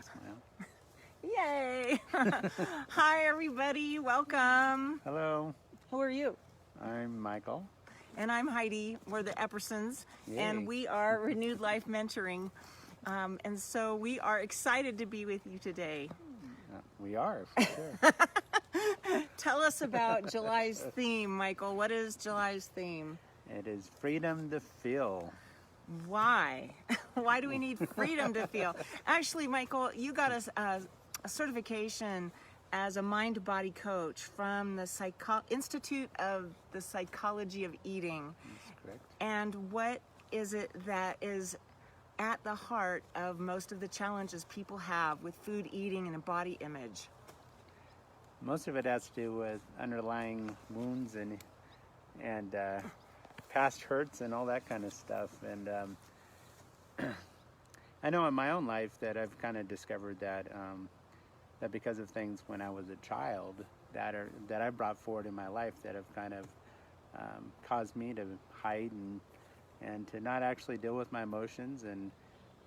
smile. Yay! Hi, everybody. Welcome. Hello, Who are you? I'm Michael. And I'm Heidi. We're the Eppersons, Yay. and we are Renewed Life Mentoring. And so we are excited to be with you today. We are, for sure. Tell us about July's theme, Michael. What is July's theme? It is freedom to feel. Why? Why do we need freedom to feel? Actually, Michael, you got us a certification as a mind-body coach from the Institute of the Psychology of Eating. That's correct. And what is it that is at the heart of most of the challenges people have with food, eating, and a body image? Most of it has to do with underlying wounds and past hurts and all that kind of stuff. And I know in my own life that I've kind of discovered that that because of things when I was a child that I brought forward in my life that have kind of caused me to hide and to not actually deal with my emotions. And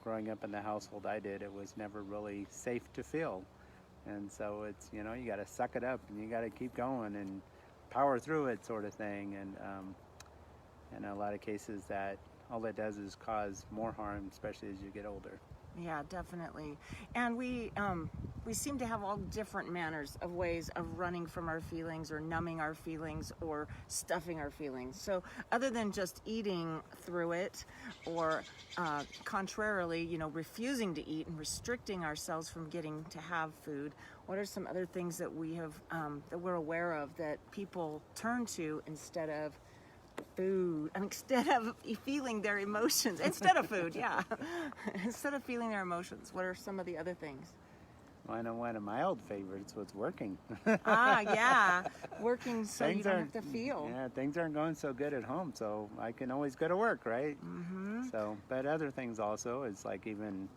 growing up in the household I did, it was never really safe to feel. And so it's, you got to suck it up and you got to keep going and power through it, sort of thing. And in a lot of cases that all it does is cause more harm, especially as you get older. Yeah, definitely. And we seem to have all different manners of ways of running from our feelings or numbing our feelings or stuffing our feelings. So other than just eating through it or contrarily, refusing to eat and restricting ourselves from getting to have food, what are some other things that we have that we're aware of that people turn to instead of food, and instead of feeling their emotions, instead of food, yeah, instead of feeling their emotions? What are some of the other things? Well, I know one of my old favorites was working. Yeah, working so things you don't have to feel. Yeah, things aren't going so good at home, so I can always go to work, right? Mm-hmm. So, but other things also is like even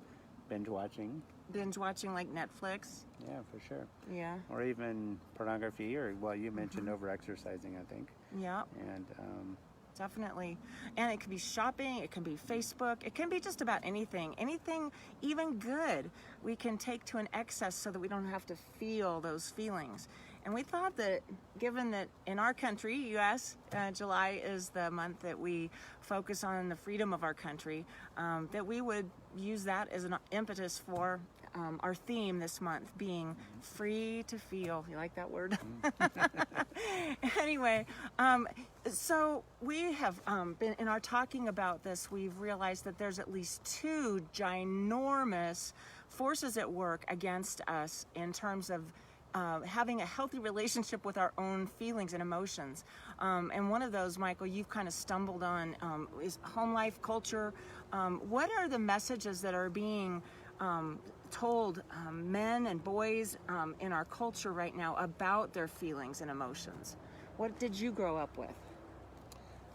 binge watching. Binge watching like Netflix. Yeah, for sure. Yeah. Or even pornography, or well, you mentioned over-exercising, I think. Yeah. And definitely. And it can be shopping, it can be Facebook, it can be just about anything even good we can take to an excess so that we don't have to feel those feelings. And we thought that given that in our country, US, July is the month that we focus on the freedom of our country, that we would use that as an impetus for our theme this month being free to feel. You like that word? Anyway, so we have been, in our talking about this, we've realized that there's at least two ginormous forces at work against us in terms of having a healthy relationship with our own feelings and emotions. And one of those, Michael, you've kind of stumbled on, is home life culture. What are the messages that are being told men and boys in our culture right now about their feelings and emotions? What did you grow up with?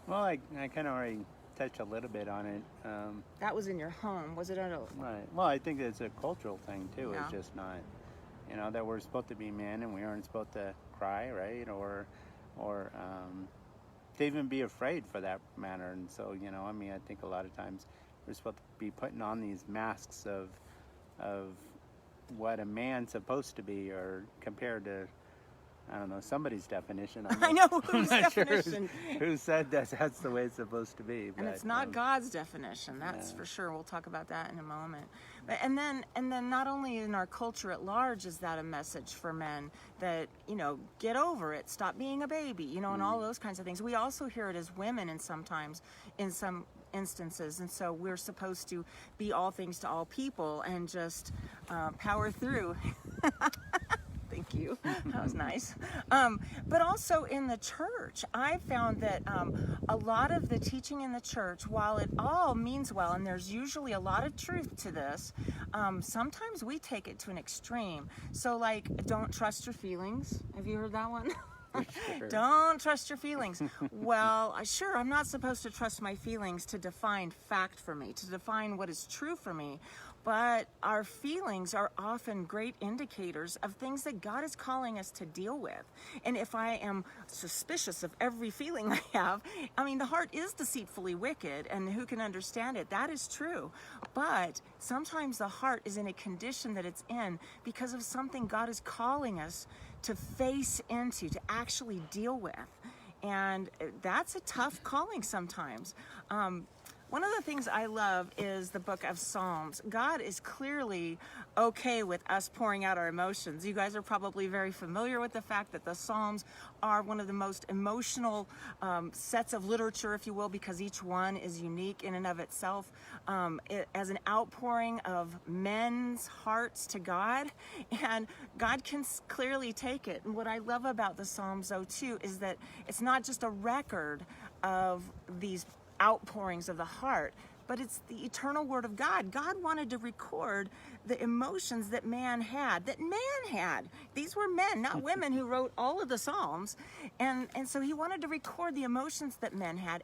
well, I kind of already touched a little bit on it. That was in your home, was it? Right. Well, I think it's a cultural thing too. Yeah. It's just not, that we're supposed to be men and we aren't supposed to cry, right? Or to even be afraid for that matter. And so, I think a lot of times we're supposed to be putting on these masks of what a man's supposed to be, or compared to, I don't know, somebody's definition. I know whose definition. Sure who said that's the way it's supposed to be. And it's not God's definition, that's for sure. We'll talk about that in a moment. But, and then not only in our culture at large is that a message for men that, get over it, stop being a baby, and all those kinds of things. We also hear it as women in some instances, and so we're supposed to be all things to all people and just power through. Thank you. That was nice. But also in the church, I found that a lot of the teaching in the church, while it all means well, and there's usually a lot of truth to this, sometimes we take it to an extreme. So like, don't trust your feelings. Have you heard that one? Sure. Don't trust your feelings. Well, sure, I'm not supposed to trust my feelings to define fact for me, to define what is true for me. But our feelings are often great indicators of things that God is calling us to deal with. And if I am suspicious of every feeling I have, I mean, the heart is deceitfully wicked, and who can understand it? That is true. But sometimes the heart is in a condition that it's in because of something God is calling us to face into, to actually deal with. And that's a tough calling sometimes. One of the things I love is the book of Psalms. God is clearly okay with us pouring out our emotions. You guys are probably very familiar with the fact that the Psalms are one of the most emotional sets of literature, if you will, because each one is unique in and of itself, as an outpouring of men's hearts to God, and God can clearly take it. And what I love about the Psalms, though, too, is that it's not just a record of these outpourings of the heart, but it's the eternal word of God. God wanted to record the emotions that man had, These were men, not women, who wrote all of the Psalms. And so he wanted to record the emotions that men had.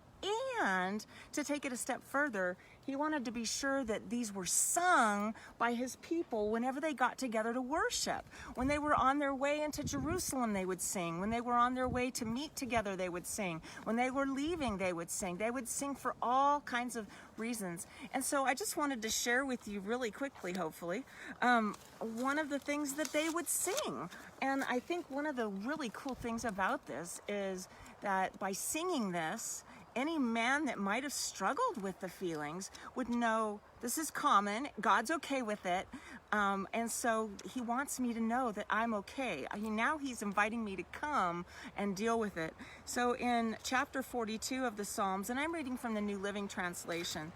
And to take it a step further, he wanted to be sure that these were sung by his people whenever they got together to worship. When they were on their way into Jerusalem, they would sing. When they were on their way to meet together, they would sing. When they were leaving, they would sing. They would sing for all kinds of reasons. And so I just wanted to share with you really quickly, hopefully, one of the things that they would sing. And I think one of the really cool things about this is that by singing this, any man that might have struggled with the feelings would know this is common, God's okay with it, and so he wants me to know that I'm okay. Now he's inviting me to come and deal with it. So in chapter 42 of the Psalms, and I'm reading from the New Living Translation,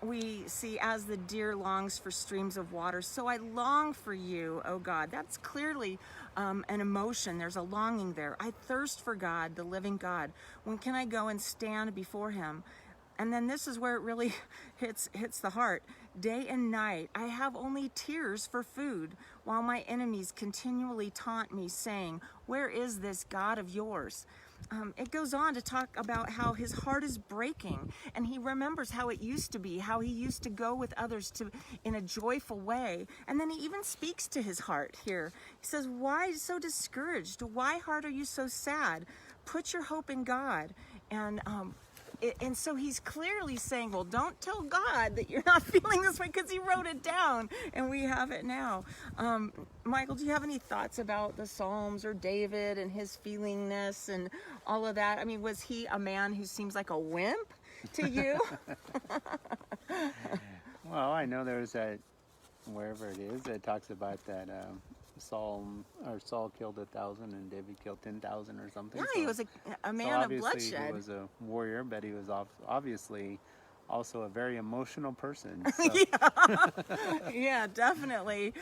we see, as the deer longs for streams of water, so I long for you, O God. That's clearly an emotion. There's a longing there. I thirst for God, the living God. When can I go and stand before him? And then this is where it really hits the heart. Day and night, I have only tears for food, while my enemies continually taunt me, saying, where is this God of yours? It goes on to talk about how his heart is breaking, and he remembers how it used to be, how he used to go with others in a joyful way. And then he even speaks to his heart here. He says, why so discouraged? Why, heart, are you so sad? Put your hope in God. And so he's clearly saying, well, don't tell God that you're not feeling this way, because he wrote it down and we have it now. Michael, do you have any thoughts about the Psalms or David and his feelingness and all of that? I mean, was he a man who seems like a wimp to you? Well, I know there's that, wherever it is, it talks about that Saul killed 1,000 and David killed 10,000 or something. Yeah, so, he was a man of bloodshed. He was a warrior, but he was obviously also a very emotional person. So. Yeah, definitely.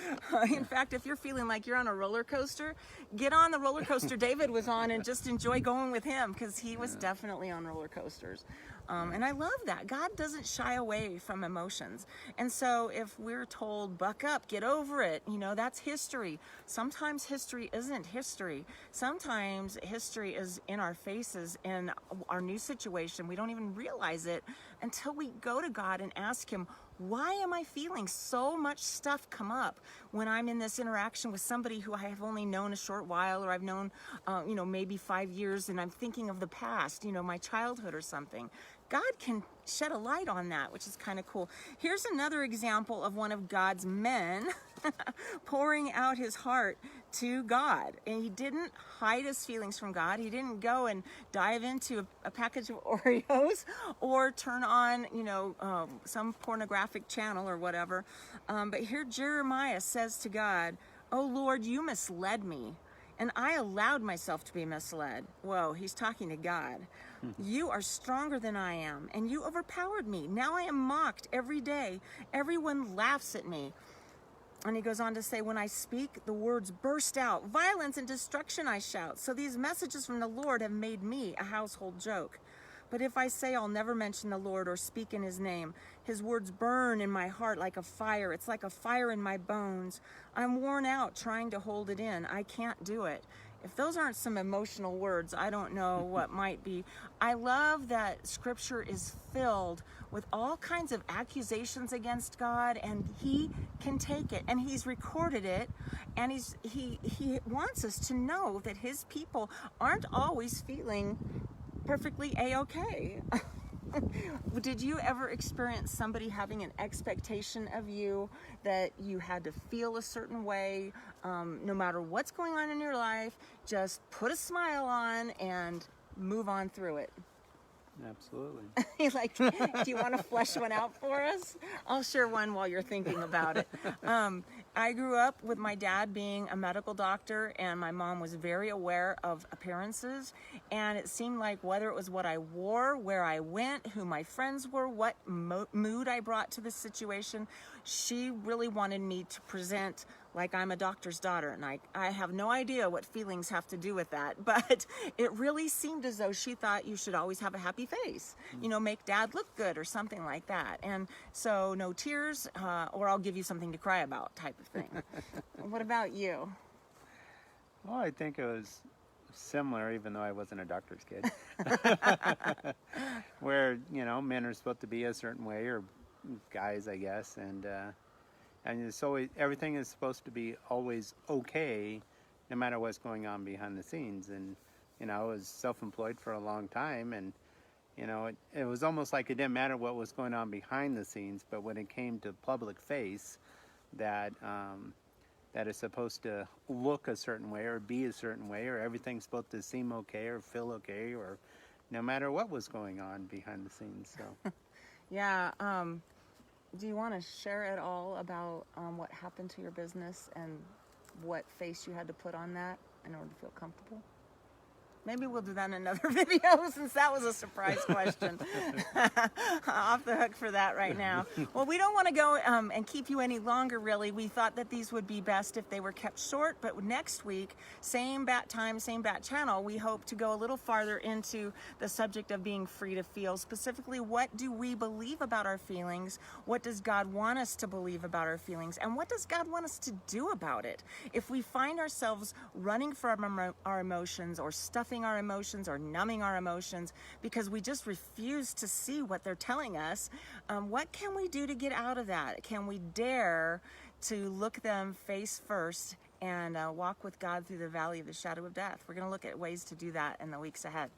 In fact, if you're feeling like you're on a roller coaster, get on the roller coaster David was on and just enjoy going with him, because he was definitely on roller coasters. And I love that. God doesn't shy away from emotions. And so if we're told, buck up, get over it, that's history. Sometimes history isn't history. Sometimes history is in our faces in our new situation. We don't even realize it until we go to God and ask him, why am I feeling so much stuff come up when I'm in this interaction with somebody who I have only known a short while, or I've known, maybe 5 years, and I'm thinking of the past, my childhood or something. God can shed a light on that, which is kind of cool. Here's another example of one of God's men pouring out his heart to God. And he didn't hide his feelings from God. He didn't go and dive into a package of Oreos or turn on, some pornographic channel or whatever. But here Jeremiah says to God, "Oh Lord, you misled me, and I allowed myself to be misled." Whoa, he's talking to God. "You are stronger than I am, and you overpowered me. Now I am mocked every day. Everyone laughs at me." And he goes on to say, "When I speak, the words burst out. Violence and destruction I shout. So these messages from the Lord have made me a household joke. But if I say I'll never mention the Lord or speak in his name, his words burn in my heart like a fire. It's like a fire in my bones. I'm worn out trying to hold it in. I can't do it. If those aren't some emotional words, I don't know what might be. I love that scripture is filled with all kinds of accusations against God, and he can take it, and he's recorded it, and he wants us to know that his people aren't always feeling perfectly A-okay. Did you ever experience somebody having an expectation of you that you had to feel a certain way, no matter what's going on in your life, just put a smile on and move on through it? Absolutely. Like, do you want to flesh one out for us? I'll share one while you're thinking about it. I grew up with my dad being a medical doctor, and my mom was very aware of appearances, and it seemed like whether it was what I wore, where I went, who my friends were, what mood I brought to the situation, she really wanted me to present like I'm a doctor's daughter, and I have no idea what feelings have to do with that, but it really seemed as though she thought you should always have a happy face, make dad look good or something like that. And so no tears, or I'll give you something to cry about type of thing. What about you? Well, I think it was similar, even though I wasn't a doctor's kid. Where, men are supposed to be a certain way, or guys, I guess, and it's always, everything is supposed to be always okay, no matter what's going on behind the scenes. And I was self-employed for a long time, and it was almost like it didn't matter what was going on behind the scenes, but when it came to public face, that it's supposed to look a certain way or be a certain way, or everything's supposed to seem okay or feel okay, or no matter what was going on behind the scenes. So yeah. Do you want to share at all about what happened to your business and what face you had to put on that in order to feel comfortable? Maybe we'll do that in another video, since that was a surprise question. Off the hook for that right now. Well, we don't want to go and keep you any longer, really. We thought that these would be best if they were kept short, but next week, same bat time, same bat channel, we hope to go a little farther into the subject of being free to feel. Specifically, what do we believe about our feelings? What does God want us to believe about our feelings? And what does God want us to do about it? If we find ourselves running from our emotions, or stuffing our emotions, or numbing our emotions because we just refuse to see what they're telling us, what can we do to get out of that? Can we dare to look them face first and walk with God through the valley of the shadow of death? We're going to look at ways to do that in the weeks ahead.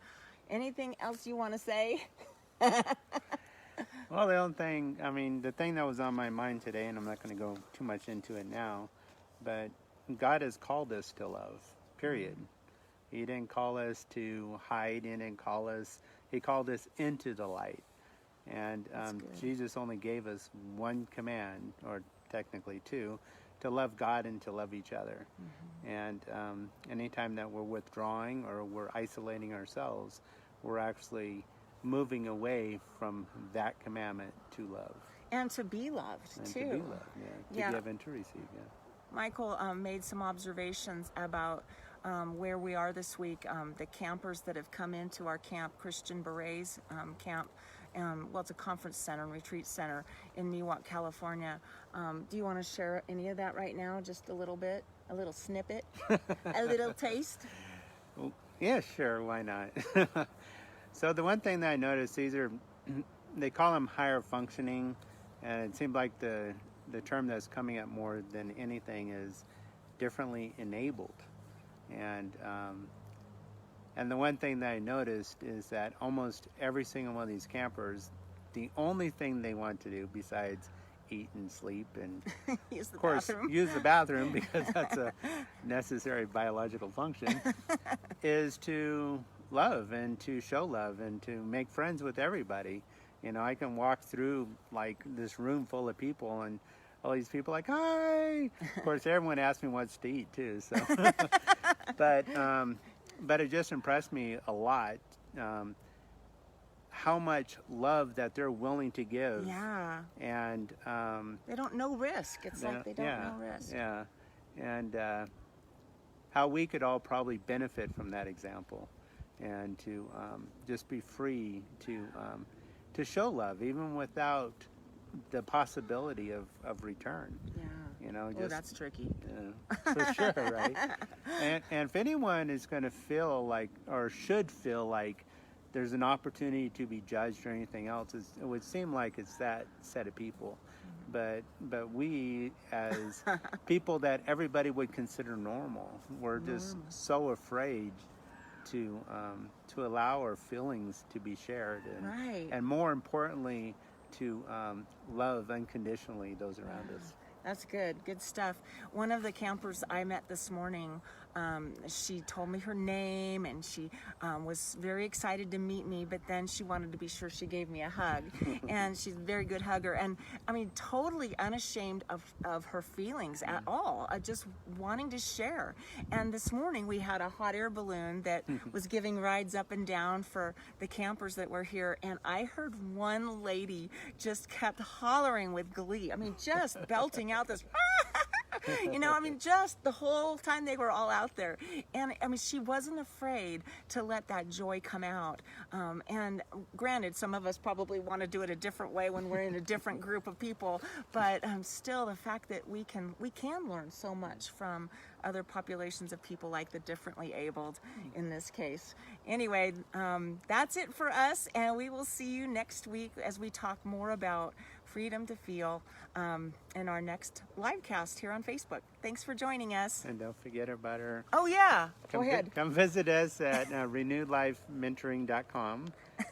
Anything else you want to say? Well, the thing that was on my mind today, and I'm not going to go too much into it now, but God has called us to love, period. He didn't call us to hide. He called us into the light. And Jesus only gave us one command, or technically two, to love God and to love each other. And anytime that we're withdrawing or we're isolating ourselves, we're actually moving away from that commandment to love. And to be loved, and too. To be loved, yeah. To give and to receive, yeah. Michael made some observations about where we are this week. The campers that have come into our camp, Christian Berets camp, it's a conference center and retreat center in Miwok, California. Do you want to share any of that right now? Just a little bit, a little snippet, a little taste? Well, yeah, sure, why not? So the one thing that I noticed, they call them higher functioning, and it seemed like the term that's coming up more than anything is differently enabled. And the one thing that I noticed is that almost every single one of these campers, the only thing they want to do besides eat and sleep and use the of course bathroom. Use the bathroom, because that's a necessary biological function, is to love and to show love and to make friends with everybody. I can walk through like this room full of people, and all these people like, hi. Of course, everyone asks me what's to eat too. So, but it just impressed me a lot how much love that they're willing to give. Yeah. And they don't know risk. It's like they don't know risk. Yeah. And how we could all probably benefit from that example, and to just be free to show love, even without the possibility of return. Yeah. You know, Oh, that's tricky. for sure, right? And if anyone is going to feel like, or should feel like, there's an opportunity to be judged or anything else, it would seem like it's that set of people. But we, as people that everybody would consider normal, we're just so afraid to allow our feelings to be shared, and more importantly, to love unconditionally those around us. That's good stuff. One of the campers I met this morning, she told me her name, and she was very excited to meet me, but then she wanted to be sure she gave me a hug. And she's a very good hugger, and I mean, totally unashamed of her feelings at all, just wanting to share. And this morning we had a hot air balloon that was giving rides up and down for the campers that were here, and I heard one lady just kept hollering with glee. I mean, just belting out this you know, I mean, just the whole time they were all out there. And I mean, she wasn't afraid to let that joy come out. And granted, some of us probably want to do it a different way when we're in a different group of people, but still, the fact that we can learn so much from other populations of people, like the differently abled in this case. Anyway, that's it for us, and we will see you next week as we talk more about freedom to feel in our next live cast here on Facebook. Thanks for joining us. And don't forget about our... Oh, yeah. Go ahead. Come visit us at renewedlifementoring.com,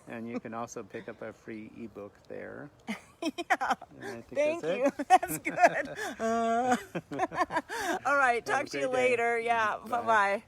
and you can also pick up a free ebook there. Yeah. Thank you. That's good. All right. Talk to you later. Yeah. Bye-bye.